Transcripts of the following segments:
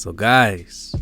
So guys,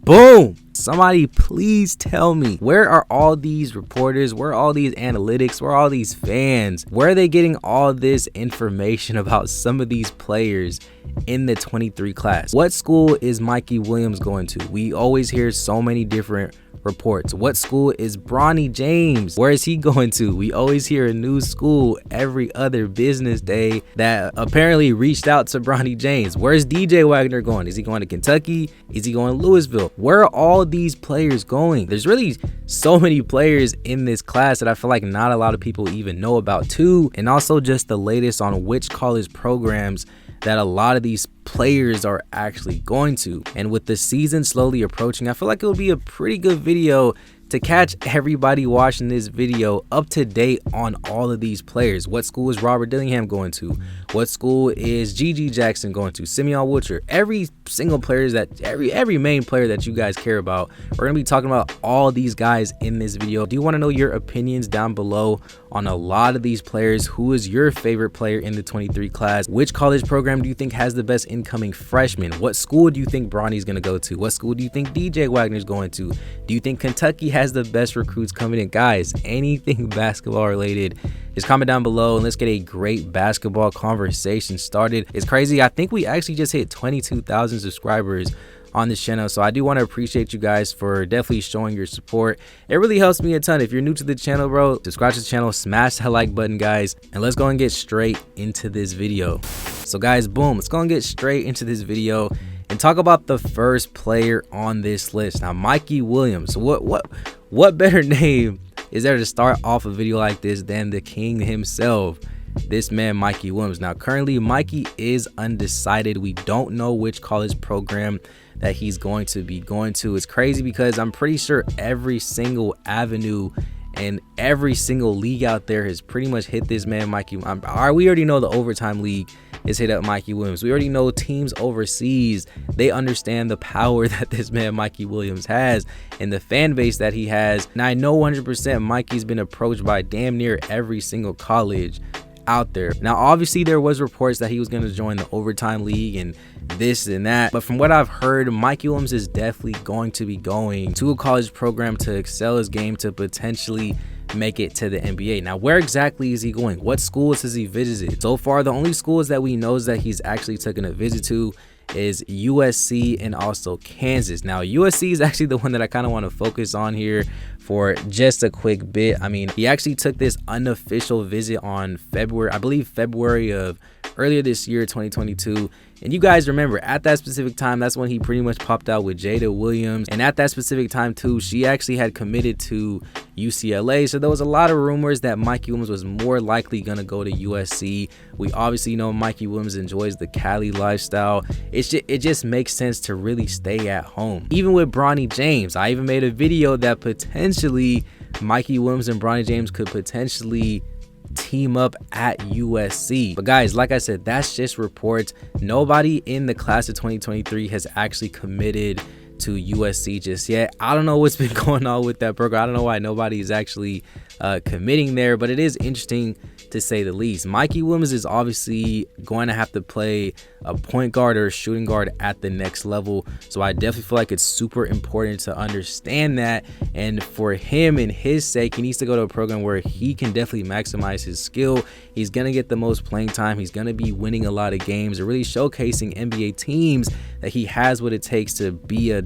boom, somebody please tell me, where are all these reporters, where are all these analytics, where are all these fans, where are they getting all this information about some of these players in the 23 class? What school is Mikey Williams going to? We always hear so many different reports. What school is Ronnie James? Where is he going to? We always hear a new school every other business day that apparently reached out to Bronny James. Where's DJ Wagner going? Is he going to Kentucky? Is he going to Louisville? Where are all these players going? There's really so many players in this class that I feel like not a lot of people even know about too. And also just the latest on which college programs that a lot of these players are actually going to. And with the season slowly approaching, I feel like it will be a pretty good video to catch everybody watching this video up to date on all of these players. What school is Robert Dillingham going to? What school is Javon Jackson going to? Simeon Woodruff. Every single player that every main player that you guys care about, we're gonna be talking about all these guys in this video. Do you want to know your opinions down below on a lot of these players? Who is your favorite player in the 23 class? Which college program do you think has the best incoming freshmen? What school do you think Bronny's gonna go to? What school do you think DJ Wagner's going to? Do you think Kentucky has the best recruits coming in? Guys, anything basketball related, just comment down below and let's get a great basketball conversation started. It's crazy, I think we actually just hit 22,000 subscribers on this channel, so I do want to appreciate you guys for definitely showing your support. It really helps me a ton. If you're new to the channel, bro, subscribe to the channel, smash that like button, guys, and let's go and get straight into this video. So guys, boom, let's go and get straight into this video and talk about the first player on this list. Now, Mikey Williams. What better name is there to start off a video like this than the king himself, this man Mikey Williams? Now, currently Mikey is undecided. We don't know which college program that he's going to be going to. It's crazy because I'm pretty sure every single avenue and every single league out there has pretty much hit this man Mikey. We already know the overtime league is hit up Mikey Williams. We already know teams overseas, they understand the power that this man Mikey Williams has and the fan base that he has. And I know 100% Mikey's been approached by damn near every single college out there. Now, obviously there was reports that he was going to join the overtime league and this and that, but from what I've heard, Mikey Williams is definitely going to be going to a college program to excel his game, to potentially make it to the NBA. Now, where exactly is he going? What schools has he visited? So far, the only schools that we know that he's actually taken a visit to is USC and also Kansas. Now, USC is actually the one that I kind of want to focus on here for just a quick bit. I mean, he actually took this unofficial visit on February of earlier this year, 2022. And you guys remember, at that specific time, that's when he pretty much popped out with Jada Williams. And at that specific time too, she actually had committed to UCLA. So there was a lot of rumors that Mikey Williams was more likely gonna go to USC. We obviously know Mikey Williams enjoys the Cali lifestyle. It just makes sense to really stay at home. Even with Bronny James, I even made a video that potentially Mikey Williams and Bronny James could potentially team up at USC. But guys, like I said, that's just reports. Nobody in the class of 2023 has actually committed to USC just yet. I don't know what's been going on with that program. I don't know why nobody is actually committing there, but it is interesting to say the least. Mikey Williams is obviously going to have to play a point guard or a shooting guard at the next level, so I definitely feel like it's super important to understand that. And for him and his sake, he needs to go to a program where he can definitely maximize his skill. He's gonna get the most playing time. He's gonna be winning a lot of games and really showcasing NBA teams that he has what it takes to be a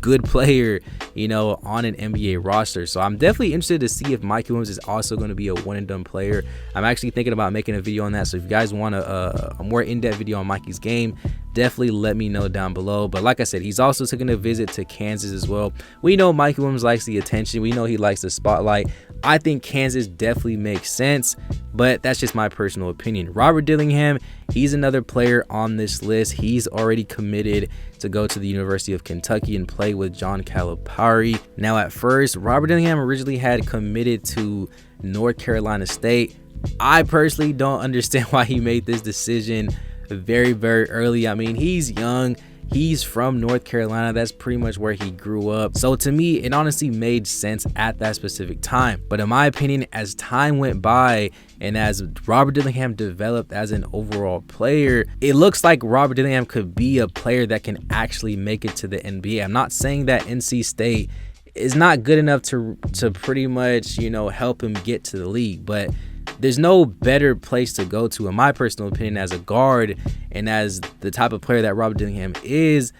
good player, you know, on an NBA roster. So I'm definitely interested to see if Mikey Williams is also going to be a one and done player. I'm actually thinking about making a video on that. So if you guys want a more in-depth video on Mikey's game, definitely let me know down below. But like I said, he's also taking a visit to Kansas as well. We know Mikey Williams likes the attention. We know he likes the spotlight. I think Kansas definitely makes sense, but that's just my personal opinion. Robert Dillingham, he's another player on this list. He's already committed to go to the University of Kentucky and play with John Calipari. Now, at first, Robert Dillingham originally had committed to North Carolina State. I personally don't understand why he made this decision very early. I mean, he's young He's from North Carolina. That's pretty much where he grew up. So to me, it honestly made sense at that specific time. But in my opinion, as time went by and as Robert Dillingham developed as an overall player, it looks like Robert Dillingham could be a player that can actually make it to the NBA. I'm not saying that NC State is not good enough to pretty much, help him get to the league, but there's no better place to go to, in my personal opinion, as a guard and as the type of player that Robert Dillingham is.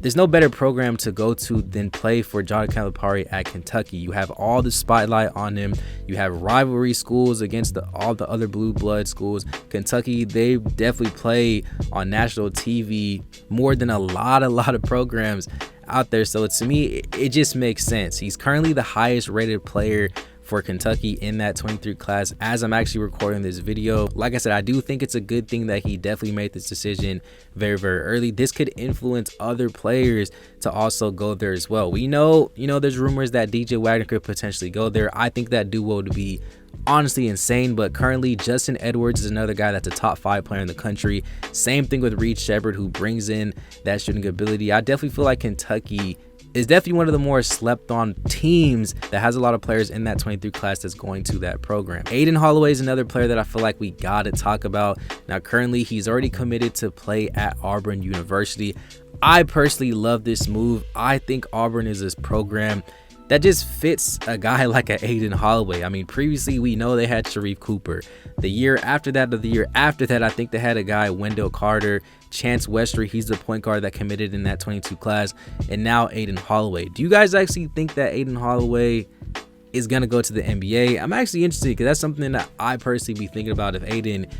There's no better program to go to than play for John Calipari at Kentucky. You have all the spotlight on him. You have rivalry schools against all the other blue blood schools. Kentucky, they definitely play on national TV more than a lot of programs out there. So to me, it just makes sense. He's currently the highest rated player for Kentucky in that 23 class as I'm actually recording this video. Like I said, I do think it's a good thing that he definitely made this decision very early. This could influence other players to also go there as well. We know, there's rumors that DJ Wagner could potentially go there. I think that duo would be honestly insane, but currently Justin Edwards is another guy that's a top 5 player in the country. Same thing with Reed Sheppard, who brings in that shooting ability. I definitely feel like Kentucky is definitely one of the more slept on teams that has a lot of players in that 23 class that's going to that program. Aiden Holloway is another player that I feel like we gotta talk about. Now currently he's already committed to play at Auburn University. I personally love this move. I think Auburn is this program that just fits a guy like an Aiden Holloway. I mean, previously we know they had Sharif Cooper. The year after that, I think they had a guy, Wendell Carter, Chance Westry. He's the point guard that committed in that 22 class, and now Aiden Holloway. Do you guys actually think that Aiden Holloway is going to go to the NBA? I'm actually interested because that's something that I personally be thinking about, if Aiden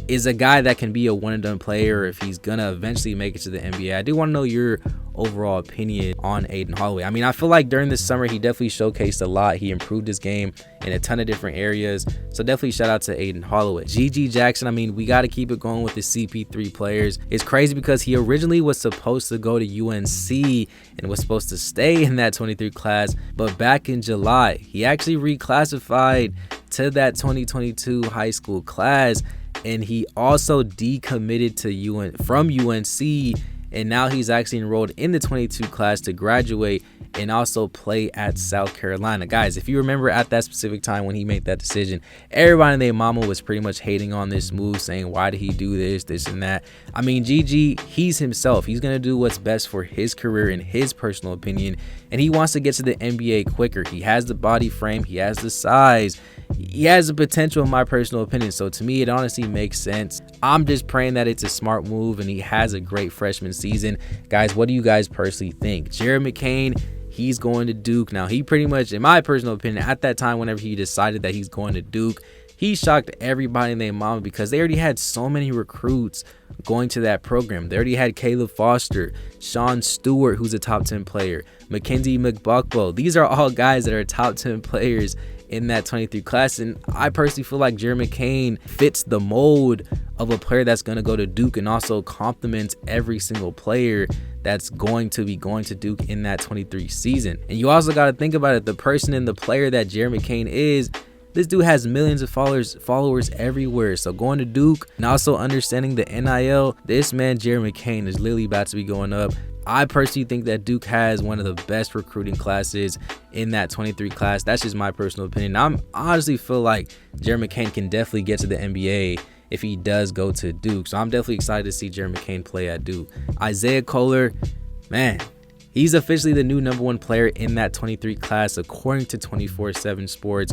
is a guy that can be a one and done player, or if he's going to eventually make it to the NBA. I do want to know your overall opinion on Aiden Holloway. I mean, I feel like during this summer, he definitely showcased a lot. He improved his game in a ton of different areas. So definitely shout out to Aiden Holloway. GG Jackson, I mean, we got to keep it going with the CP3 players. It's crazy because he originally was supposed to go to UNC and was supposed to stay in that 23 class. But back in July, he actually reclassified to that 2022 high school class. And he also decommitted from UNC, and now he's actually enrolled in the 22 class to graduate and also play at South Carolina. Guys, if you remember at that specific time when he made that decision, everybody and their mama was pretty much hating on this move, saying, why did he do this and that? I mean, GG, he's himself. He's going to do what's best for his career in his personal opinion, and he wants to get to the NBA quicker. He has the body frame. He has the size. He has the potential, in my personal opinion. So to me, it honestly makes sense. I'm just praying that it's a smart move and he has a great freshman season. Guys, what do you guys personally think? Jared McCain, he's going to Duke. Now, he pretty much, in my personal opinion, at that time, whenever he decided that he's going to Duke, he shocked everybody and their mama because they already had so many recruits going to that program. They already had Caleb Foster, Sean Stewart, who's a top 10 player, Mackenzie McBuckbo. These are all guys that are top 10 players in that 23 class, and I personally feel like Jared McCain fits the mold of a player that's going to go to Duke and also complements every single player that's going to be going to Duke in that 23 season. And you also got to think about it, the person and the player that Jared McCain is, this dude has millions of followers everywhere. So going to Duke and also understanding the NIL, this man Jared McCain is literally about to be going up. I personally think that Duke has one of the best recruiting classes in that 23 class. That's just my personal opinion. I honestly feel like Jared McCain can definitely get to the NBA if he does go to Duke. So I'm definitely excited to see Jared McCain play at Duke. Isaiah Culler, man, he's officially the new #1 player in that 23 class according to 24/7 Sports.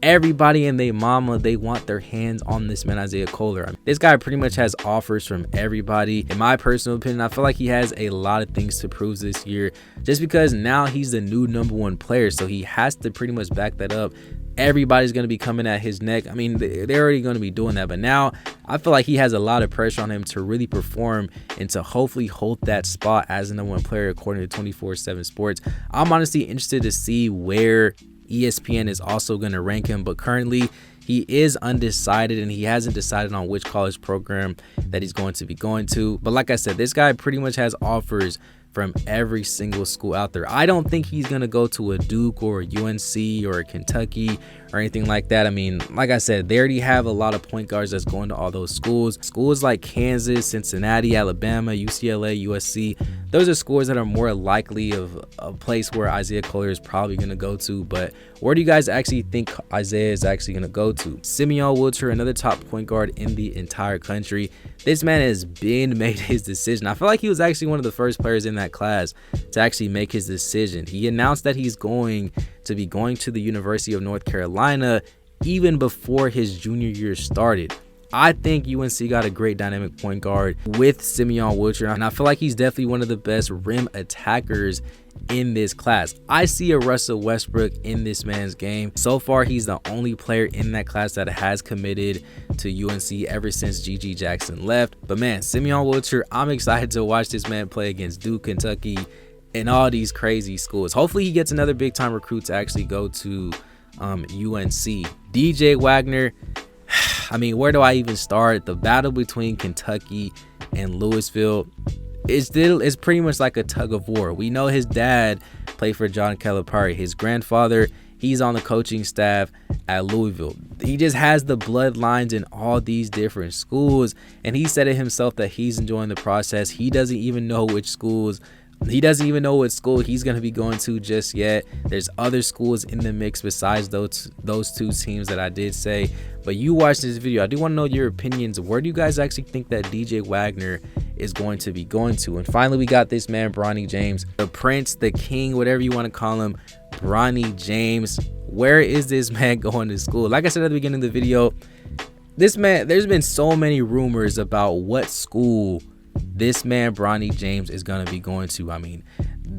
Everybody and their mama, they want their hands on this man, Isaiah Culler. I mean, this guy pretty much has offers from everybody. In my personal opinion, I feel like he has a lot of things to prove this year just because now he's the new #1 player. So he has to pretty much back that up. Everybody's going to be coming at his neck. I mean, they're already going to be doing that. But now I feel like he has a lot of pressure on him to really perform and to hopefully hold that spot as the #1 player according to 24/7 Sports. I'm honestly interested to see where ESPN is also going to rank him, but currently he is undecided and he hasn't decided on which college program that he's going to be going to. But like I said, this guy pretty much has offers from every single school out there. I don't think he's going to go to a Duke or a UNC or a Kentucky or anything like that. I mean, like I said, they already have a lot of point guards that's going to all those schools. Schools like Kansas, Cincinnati, Alabama, UCLA, USC, those are schools that are more likely of a place where Isaiah Culler is probably going to go to. But where do you guys actually think Isaiah is actually going to go to? Simeon Woodruff, another top point guard in the entire country. This man has been made his decision. I feel like he was actually one of the first players in that class to actually make his decision. He announced that he's going to be going to the University of North Carolina even before his junior year started. I think UNC got a great dynamic point guard with Simeon Woodruff, and I feel like he's definitely one of the best rim attackers in this class. I see a Russell Westbrook in this man's game. So far, he's the only player in that class that has committed to UNC ever since Gigi Jackson left. But man, Simeon Woodruff, I'm excited to watch this man play against Duke, Kentucky, and all these crazy schools. Hopefully he gets another big time recruit to actually go to UNC. DJ Wagner, I mean, where do I even start? The battle between Kentucky and Louisville is pretty much like a tug of war. We know his dad played for John Calipari. His grandfather, he's on the coaching staff at Louisville. He just has the bloodlines in all these different schools, and he said it himself that he's enjoying the process. He doesn't even know which schools. He doesn't even know what school he's going to be going to just yet. There's other schools in the mix besides those two teams that I did say. But you watch this video, I do want to know your opinions. Where do you guys actually think that DJ Wagner is going to be going to? And finally, we got this man, Ronnie James, the prince, the king, whatever you want to call him, Ronnie James. Where is this man going to school? Like I said at the beginning of the video, this man, there's been so many rumors about what school this man Bronny James is going to be going to. I mean,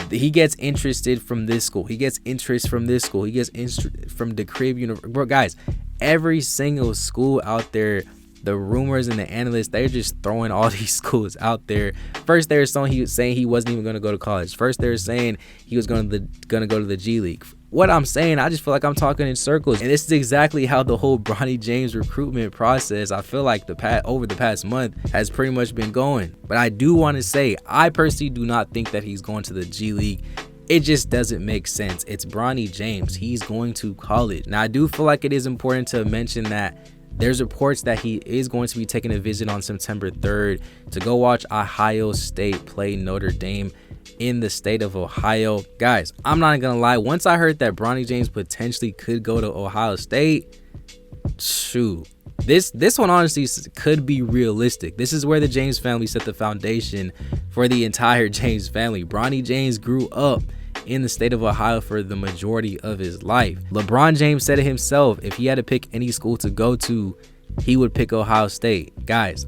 he gets interested from this school, he gets interest from this school, he gets interest from the crib university. Bro, guys, every single school out there, the rumors and the analysts, they're just throwing all these schools out there. First they were saying he wasn't even going to go to college. First they were saying he was going to go to the G League. What I'm saying, I just feel like I'm talking in circles, and this is exactly how the whole Bronny James recruitment process, I feel like over the past month, has pretty much been going. But I do want to say, I personally do not think that he's going to the G League. It just doesn't make sense. It's Bronny James. He's going to college. Now, I do feel like it is important to mention that there's reports that he is going to be taking a visit on September 3rd to go watch Ohio State play Notre Dame in the state of Ohio. Guys, I'm not gonna lie, once I heard that Bronny James potentially could go to Ohio State, shoot, this one honestly could be realistic. This is where the James family set the foundation for the entire James family. Bronny James grew up in the state of Ohio for the majority of his life. LeBron James said it himself, if he had to pick any school to go to, he would pick Ohio State. Guys,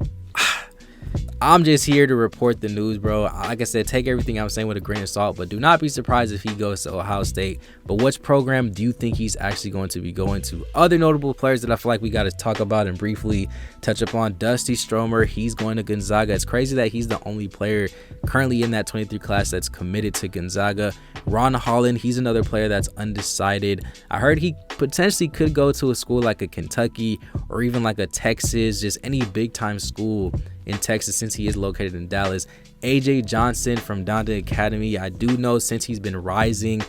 I'm just here to report the news, bro. Like I said, take everything I'm saying with a grain of salt, but do not be surprised if he goes to Ohio State. But which program do you think he's actually going to be going to? Other notable players that I feel like we got to talk about and briefly touch upon: Dusty Stromer, he's going to Gonzaga. It's crazy that he's the only player currently in that 23 class that's committed to Gonzaga. Ron Holland, he's another player that's undecided. I heard he potentially could go to a school like a Kentucky or even like a Texas, just any big time school in Texas since he is located in Dallas. AJ Johnson from Donda Academy, I do know since he's been rising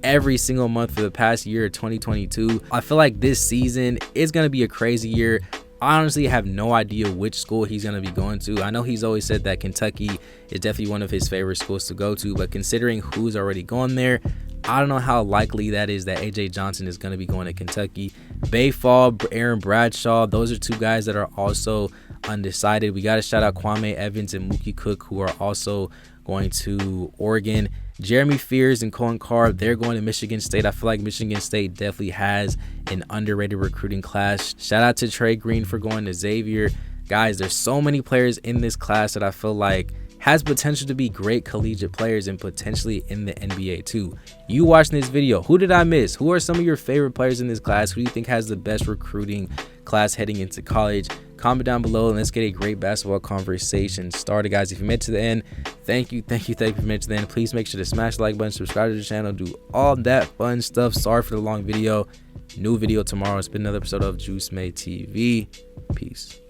every single month for the past year of 2022, I feel like this season is going to be a crazy year. I honestly have no idea which school he's going to be going to. I know he's always said that Kentucky is definitely one of his favorite schools to go to, but considering who's already gone there, I don't know how likely that is that AJ Johnson is going to be going to Kentucky. Bayfall, Aaron Bradshaw, those are two guys that are also undecided. We got to shout out Kwame Evans and Mookie Cook, who are also going to Oregon. Jeremy Fears and Colin Carr, they're going to Michigan State. I feel like Michigan State definitely has an underrated recruiting class. Shout out to Trey Green for going to Xavier. Guys, there's so many players in this class that I feel like has potential to be great collegiate players and potentially in the NBA too. You watching this video, who did I miss? Who are some of your favorite players in this class? Who do you think has the best recruiting class heading into college? Comment down below and let's get a great basketball conversation started, guys. If you made it to the end, thank you for making it to the end. Please make sure to smash the like button, subscribe to the channel, do all that fun stuff. Sorry for the long video. New video tomorrow. It's been another episode of Juice Made TV. Peace.